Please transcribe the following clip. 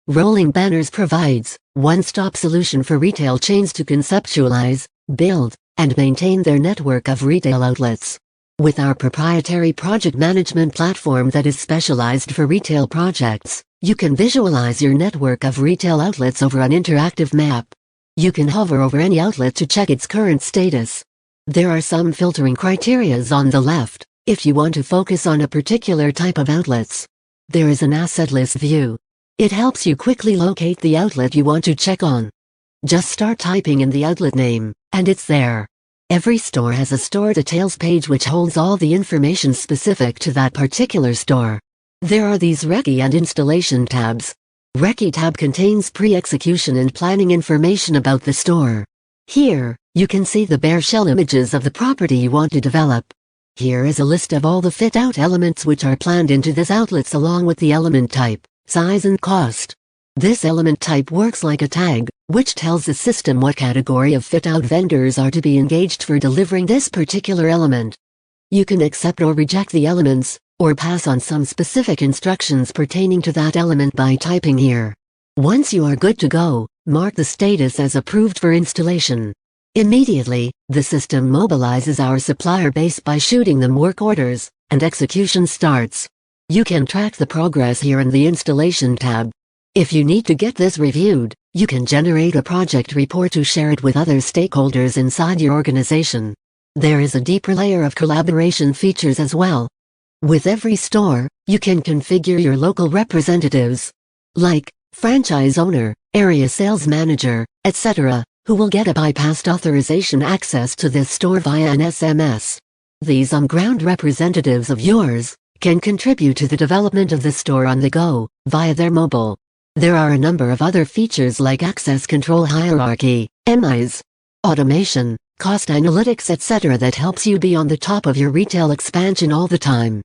Rolling Banners provides one-stop solution for retail chains to conceptualize, build, and maintain their network of retail outlets. With our proprietary project management platform that is specialized for retail projects, you can visualize your network of retail outlets over an interactive map. You can hover over any outlet to check its current status. There are some filtering criteria on the left, if you want to focus on a particular type of outlets. There is an asset list view. It helps you quickly locate the outlet you want to check on. Just start typing in the outlet name, and it's there. Every store has a store details page which holds all the information specific to that particular store. There are these Recce and installation tabs. Recce tab contains pre-execution and planning information about the store. Here, you can see the bare shell images of the property you want to develop. Here is a list of all the fit-out elements which are planned into this outlets along with the element type, size and cost. This element type works like a tag, which tells the system what category of fit-out vendors are to be engaged for delivering this particular element. You can accept or reject the elements, or pass on some specific instructions pertaining to that element by typing here. Once you are good to go, mark the status as approved for installation. Immediately, the system mobilizes our supplier base by shooting them work orders, and execution starts. You can track the progress here in the installation tab. If you need to get this reviewed, you can generate a project report to share it with other stakeholders inside your organization. There is a deeper layer of collaboration features as well. With every store, you can configure your local representatives, like franchise owner, area sales manager, etc., who will get a bypassed authorization access to this store via an SMS. These on-ground representatives of yours can contribute to the development of the store on the go, via their mobile. There are a number of other features like access control hierarchy, MIs, automation, cost analytics etc. that helps you be on the top of your retail expansion all the time.